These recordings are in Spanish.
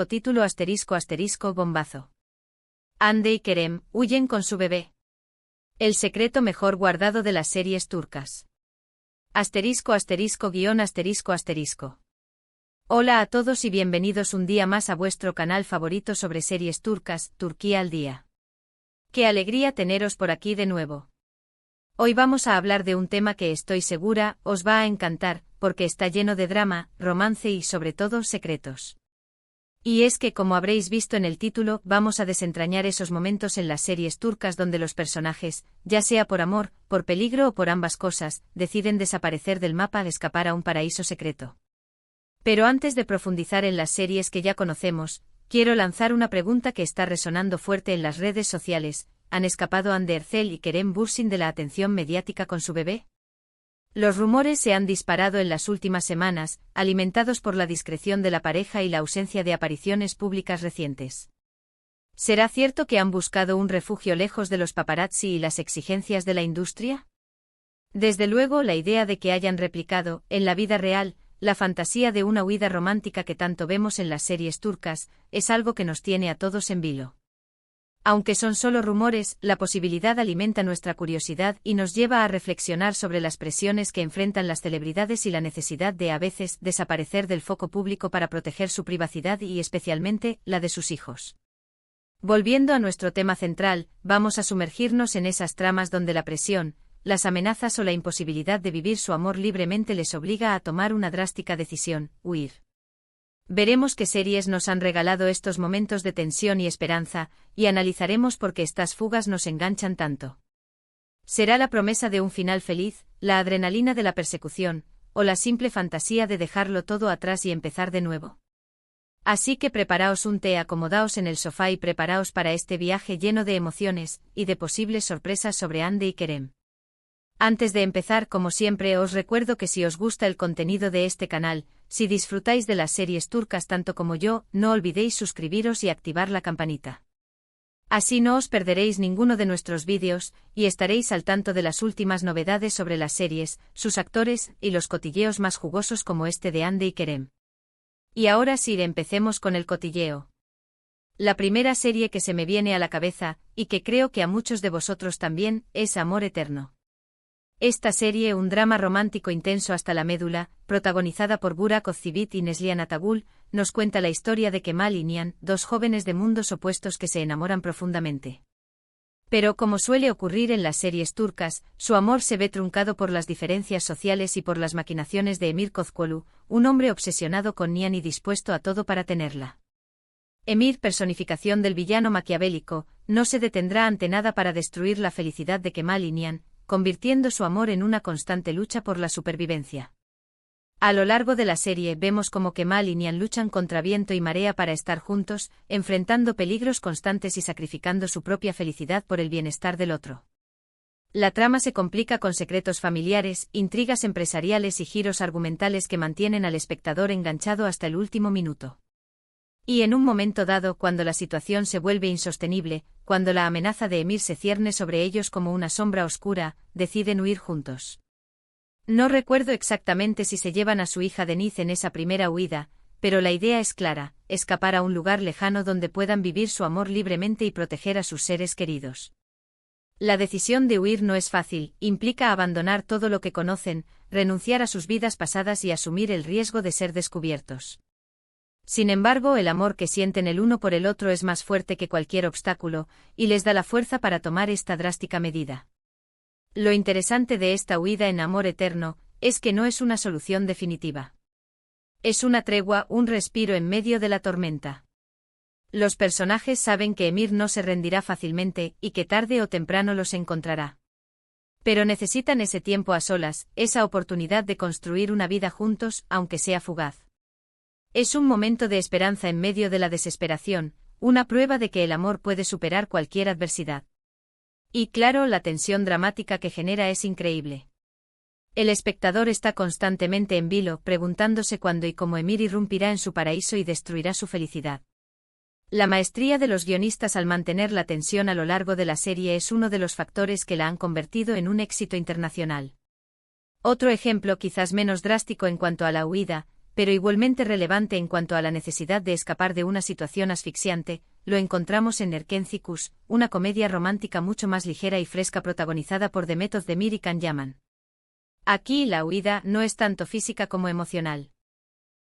Título bombazo. Hande y Kerem huyen con su bebé. El secreto mejor guardado de las series turcas. *****. Hola a todos y bienvenidos un día más a vuestro canal favorito sobre series turcas, Turquía al día. Qué alegría teneros por aquí de nuevo. Hoy vamos a hablar de un tema que estoy segura os va a encantar, porque está lleno de drama, romance y sobre todo secretos. Y es que, como habréis visto en el título, vamos a desentrañar esos momentos en las series turcas donde los personajes, ya sea por amor, por peligro o por ambas cosas, deciden desaparecer del mapa al escapar a un paraíso secreto. Pero antes de profundizar en las series que ya conocemos, quiero lanzar una pregunta que está resonando fuerte en las redes sociales: ¿han escapado Hande Erçel y Kerem Bürsin de la atención mediática con su bebé? Los rumores se han disparado en las últimas semanas, alimentados por la discreción de la pareja y la ausencia de apariciones públicas recientes. ¿Será cierto que han buscado un refugio lejos de los paparazzi y las exigencias de la industria? Desde luego, la idea de que hayan replicado, en la vida real, la fantasía de una huida romántica que tanto vemos en las series turcas, es algo que nos tiene a todos en vilo. Aunque son solo rumores, la posibilidad alimenta nuestra curiosidad y nos lleva a reflexionar sobre las presiones que enfrentan las celebridades y la necesidad de, a veces, desaparecer del foco público para proteger su privacidad y especialmente, la de sus hijos. Volviendo a nuestro tema central, vamos a sumergirnos en esas tramas donde la presión, las amenazas o la imposibilidad de vivir su amor libremente les obliga a tomar una drástica decisión: huir. Veremos qué series nos han regalado estos momentos de tensión y esperanza, y analizaremos por qué estas fugas nos enganchan tanto. ¿Será la promesa de un final feliz, la adrenalina de la persecución, o la simple fantasía de dejarlo todo atrás y empezar de nuevo? Así que preparaos un té, acomodaos en el sofá y preparaos para este viaje lleno de emociones y de posibles sorpresas sobre Hande y Kerem. Antes de empezar, como siempre, os recuerdo que si os gusta el contenido de este canal, si disfrutáis de las series turcas tanto como yo, no olvidéis suscribiros y activar la campanita. Así no os perderéis ninguno de nuestros vídeos, y estaréis al tanto de las últimas novedades sobre las series, sus actores, y los cotilleos más jugosos como este de Hande y Kerem. Y ahora sí, empecemos con el cotilleo. La primera serie que se me viene a la cabeza, y que creo que a muchos de vosotros también, es Amor Eterno. Esta serie, un drama romántico intenso hasta la médula, protagonizada por Burak Özçivit y Neslihan Atagül, nos cuenta la historia de Kemal y Nihan, dos jóvenes de mundos opuestos que se enamoran profundamente. Pero como suele ocurrir en las series turcas, su amor se ve truncado por las diferencias sociales y por las maquinaciones de Emir Kozkolu, un hombre obsesionado con Nihan y dispuesto a todo para tenerla. Emir, personificación del villano maquiavélico, no se detendrá ante nada para destruir la felicidad de Kemal y Nihan, convirtiendo su amor en una constante lucha por la supervivencia. A lo largo de la serie vemos cómo Kemal y Nihan luchan contra viento y marea para estar juntos, enfrentando peligros constantes y sacrificando su propia felicidad por el bienestar del otro. La trama se complica con secretos familiares, intrigas empresariales y giros argumentales que mantienen al espectador enganchado hasta el último minuto. Y en un momento dado, cuando la situación se vuelve insostenible, cuando la amenaza de Emir se cierne sobre ellos como una sombra oscura, deciden huir juntos. No recuerdo exactamente si se llevan a su hija Deniz en esa primera huida, pero la idea es clara: escapar a un lugar lejano donde puedan vivir su amor libremente y proteger a sus seres queridos. La decisión de huir no es fácil, implica abandonar todo lo que conocen, renunciar a sus vidas pasadas y asumir el riesgo de ser descubiertos. Sin embargo, el amor que sienten el uno por el otro es más fuerte que cualquier obstáculo, y les da la fuerza para tomar esta drástica medida. Lo interesante de esta huida en Amor Eterno es que no es una solución definitiva. Es una tregua, un respiro en medio de la tormenta. Los personajes saben que Emir no se rendirá fácilmente y que tarde o temprano los encontrará. Pero necesitan ese tiempo a solas, esa oportunidad de construir una vida juntos, aunque sea fugaz. Es un momento de esperanza en medio de la desesperación, una prueba de que el amor puede superar cualquier adversidad. Y claro, la tensión dramática que genera es increíble. El espectador está constantemente en vilo, preguntándose cuándo y cómo Emir irrumpirá en su paraíso y destruirá su felicidad. La maestría de los guionistas al mantener la tensión a lo largo de la serie es uno de los factores que la han convertido en un éxito internacional. Otro ejemplo, quizás menos drástico en cuanto a la huida, pero igualmente relevante en cuanto a la necesidad de escapar de una situación asfixiante, lo encontramos en Erkenci-Kuş, una comedia romántica mucho más ligera y fresca protagonizada por Demet Özdemir y Can Yaman. Aquí la huida no es tanto física como emocional.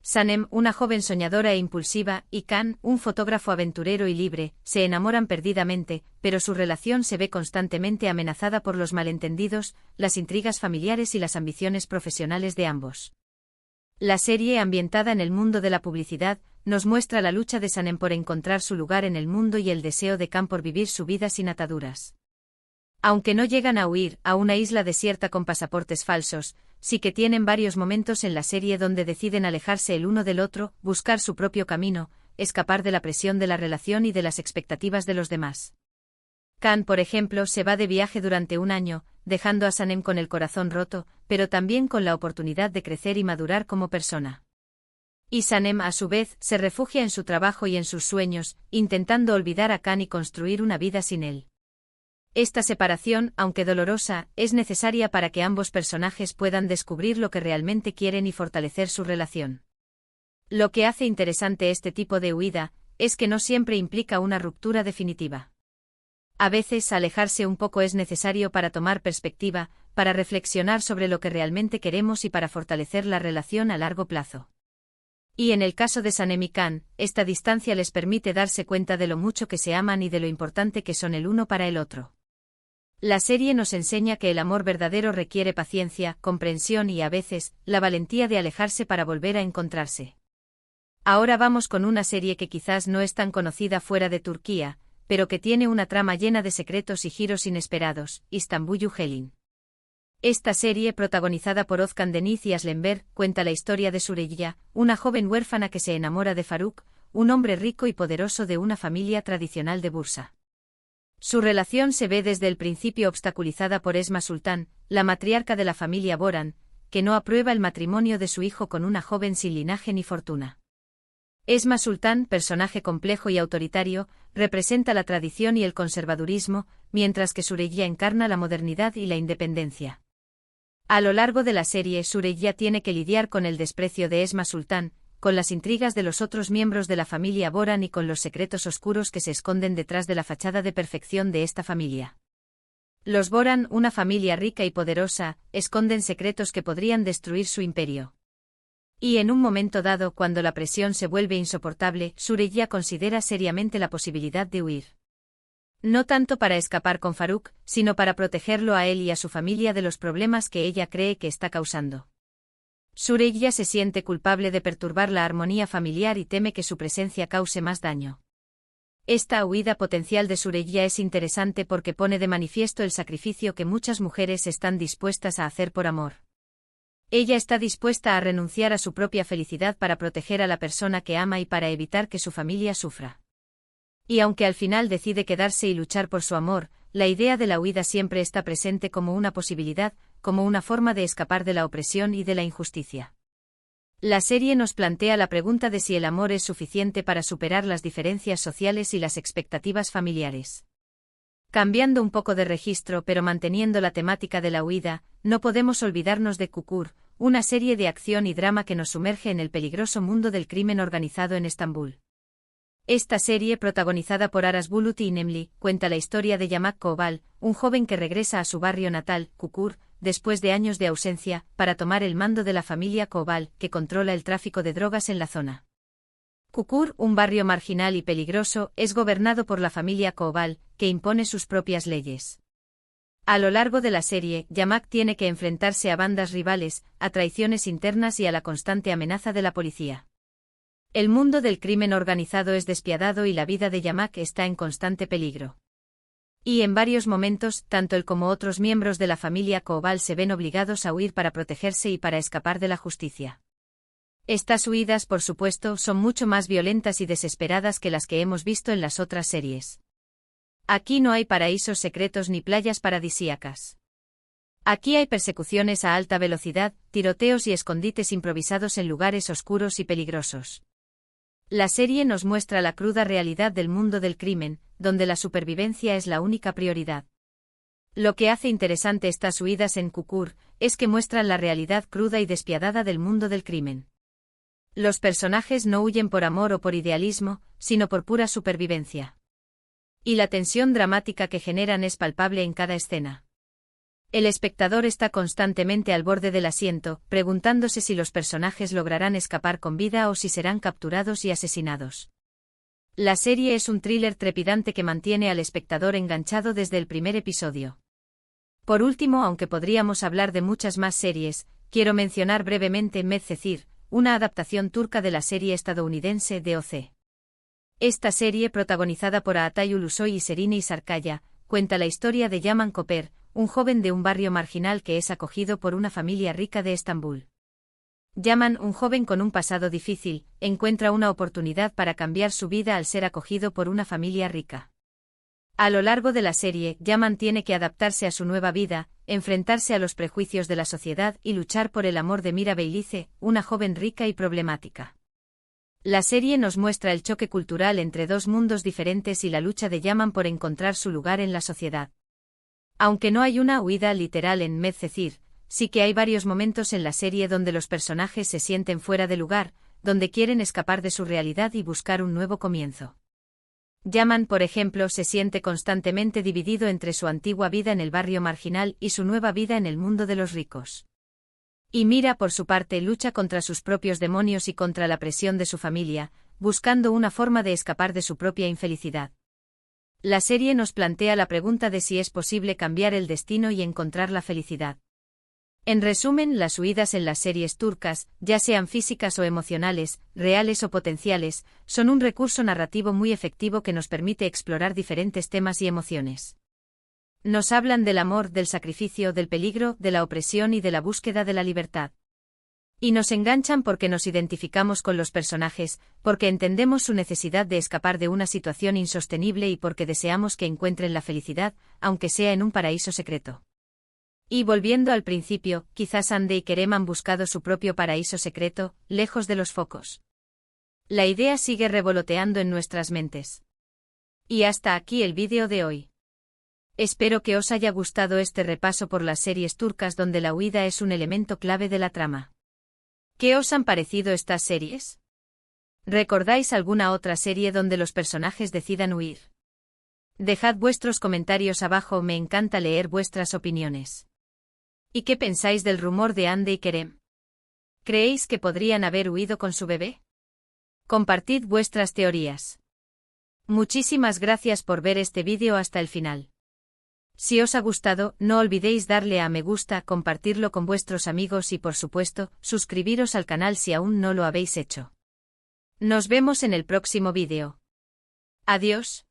Sanem, una joven soñadora e impulsiva, y Can, un fotógrafo aventurero y libre, se enamoran perdidamente, pero su relación se ve constantemente amenazada por los malentendidos, las intrigas familiares y las ambiciones profesionales de ambos. La serie, ambientada en el mundo de la publicidad, nos muestra la lucha de Sanem por encontrar su lugar en el mundo y el deseo de Can por vivir su vida sin ataduras. Aunque no llegan a huir a una isla desierta con pasaportes falsos, sí que tienen varios momentos en la serie donde deciden alejarse el uno del otro, buscar su propio camino, escapar de la presión de la relación y de las expectativas de los demás. Can, por ejemplo, se va de viaje durante un año, dejando a Sanem con el corazón roto, pero también con la oportunidad de crecer y madurar como persona. Y Sanem, a su vez, se refugia en su trabajo y en sus sueños, intentando olvidar a Can y construir una vida sin él. Esta separación, aunque dolorosa, es necesaria para que ambos personajes puedan descubrir lo que realmente quieren y fortalecer su relación. Lo que hace interesante este tipo de huida, es que no siempre implica una ruptura definitiva. A veces alejarse un poco es necesario para tomar perspectiva, para reflexionar sobre lo que realmente queremos y para fortalecer la relación a largo plazo. Y en el caso de Sanem y Can, esta distancia les permite darse cuenta de lo mucho que se aman y de lo importante que son el uno para el otro. La serie nos enseña que el amor verdadero requiere paciencia, comprensión y, a veces, la valentía de alejarse para volver a encontrarse. Ahora vamos con una serie que quizás no es tan conocida fuera de Turquía, pero que tiene una trama llena de secretos y giros inesperados, İstanbul Helin. Esta serie, protagonizada por Özkan Deniz y Aslen Berk, cuenta la historia de Süreyya, una joven huérfana que se enamora de Faruk, un hombre rico y poderoso de una familia tradicional de Bursa. Su relación se ve desde el principio obstaculizada por Esma Sultan, la matriarca de la familia Boran, que no aprueba el matrimonio de su hijo con una joven sin linaje ni fortuna. Esma Sultan, personaje complejo y autoritario, representa la tradición y el conservadurismo, mientras que Süreyya encarna la modernidad y la independencia. A lo largo de la serie, Süreyya tiene que lidiar con el desprecio de Esma Sultan, con las intrigas de los otros miembros de la familia Boran y con los secretos oscuros que se esconden detrás de la fachada de perfección de esta familia. Los Boran, una familia rica y poderosa, esconden secretos que podrían destruir su imperio. Y en un momento dado, cuando la presión se vuelve insoportable, Süreyya considera seriamente la posibilidad de huir. No tanto para escapar con Faruk, sino para protegerlo a él y a su familia de los problemas que ella cree que está causando. Süreyya se siente culpable de perturbar la armonía familiar y teme que su presencia cause más daño. Esta huida potencial de Süreyya es interesante porque pone de manifiesto el sacrificio que muchas mujeres están dispuestas a hacer por amor. Ella está dispuesta a renunciar a su propia felicidad para proteger a la persona que ama y para evitar que su familia sufra. Y aunque al final decide quedarse y luchar por su amor, la idea de la huida siempre está presente como una posibilidad, como una forma de escapar de la opresión y de la injusticia. La serie nos plantea la pregunta de si el amor es suficiente para superar las diferencias sociales y las expectativas familiares. Cambiando un poco de registro pero manteniendo la temática de la huida, no podemos olvidarnos de Çukur, una serie de acción y drama que nos sumerge en el peligroso mundo del crimen organizado en Estambul. Esta serie, protagonizada por Aras Bulut y Nemli, cuenta la historia de Yamak Koval, un joven que regresa a su barrio natal, Çukur, después de años de ausencia, para tomar el mando de la familia Koval, que controla el tráfico de drogas en la zona. Çukur, un barrio marginal y peligroso, es gobernado por la familia Koval, que impone sus propias leyes. A lo largo de la serie, Yamak tiene que enfrentarse a bandas rivales, a traiciones internas y a la constante amenaza de la policía. El mundo del crimen organizado es despiadado y la vida de Yamak está en constante peligro. Y en varios momentos, tanto él como otros miembros de la familia Koval se ven obligados a huir para protegerse y para escapar de la justicia. Estas huidas, por supuesto, son mucho más violentas y desesperadas que las que hemos visto en las otras series. Aquí no hay paraísos secretos ni playas paradisíacas. Aquí hay persecuciones a alta velocidad, tiroteos y escondites improvisados en lugares oscuros y peligrosos. La serie nos muestra la cruda realidad del mundo del crimen, donde la supervivencia es la única prioridad. Lo que hace interesante estas huidas en Çukur, es que muestran la realidad cruda y despiadada del mundo del crimen. Los personajes no huyen por amor o por idealismo, sino por pura supervivencia. Y la tensión dramática que generan es palpable en cada escena. El espectador está constantemente al borde del asiento, preguntándose si los personajes lograrán escapar con vida o si serán capturados y asesinados. La serie es un thriller trepidante que mantiene al espectador enganchado desde el primer episodio. Por último, aunque podríamos hablar de muchas más series, quiero mencionar brevemente Medcezir, una adaptación turca de la serie estadounidense DOC. Esta serie, protagonizada por Atay Ulusoy y Serine Sarkaya, cuenta la historia de Yaman Koper, un joven de un barrio marginal que es acogido por una familia rica de Estambul. Yaman, un joven con un pasado difícil, encuentra una oportunidad para cambiar su vida al ser acogido por una familia rica. A lo largo de la serie, Yaman tiene que adaptarse a su nueva vida, enfrentarse a los prejuicios de la sociedad y luchar por el amor de Mira Beylice, una joven rica y problemática. La serie nos muestra el choque cultural entre dos mundos diferentes y la lucha de Yaman por encontrar su lugar en la sociedad. Aunque no hay una huida literal en Medcezir, sí que hay varios momentos en la serie donde los personajes se sienten fuera de lugar, donde quieren escapar de su realidad y buscar un nuevo comienzo. Yaman, por ejemplo, se siente constantemente dividido entre su antigua vida en el barrio marginal y su nueva vida en el mundo de los ricos. Y Mira, por su parte, lucha contra sus propios demonios y contra la presión de su familia, buscando una forma de escapar de su propia infelicidad. La serie nos plantea la pregunta de si es posible cambiar el destino y encontrar la felicidad. En resumen, las huidas en las series turcas, ya sean físicas o emocionales, reales o potenciales, son un recurso narrativo muy efectivo que nos permite explorar diferentes temas y emociones. Nos hablan del amor, del sacrificio, del peligro, de la opresión y de la búsqueda de la libertad. Y nos enganchan porque nos identificamos con los personajes, porque entendemos su necesidad de escapar de una situación insostenible y porque deseamos que encuentren la felicidad, aunque sea en un paraíso secreto. Y volviendo al principio, quizás Hande y Kerem han buscado su propio paraíso secreto, lejos de los focos. La idea sigue revoloteando en nuestras mentes. Y hasta aquí el vídeo de hoy. Espero que os haya gustado este repaso por las series turcas donde la huida es un elemento clave de la trama. ¿Qué os han parecido estas series? ¿Recordáis alguna otra serie donde los personajes decidan huir? Dejad vuestros comentarios abajo, me encanta leer vuestras opiniones. ¿Y qué pensáis del rumor de Hande y Kerem? ¿Creéis que podrían haber huido con su bebé? Compartid vuestras teorías. Muchísimas gracias por ver este vídeo hasta el final. Si os ha gustado, no olvidéis darle a me gusta, compartirlo con vuestros amigos y por supuesto, suscribiros al canal si aún no lo habéis hecho. Nos vemos en el próximo vídeo. Adiós.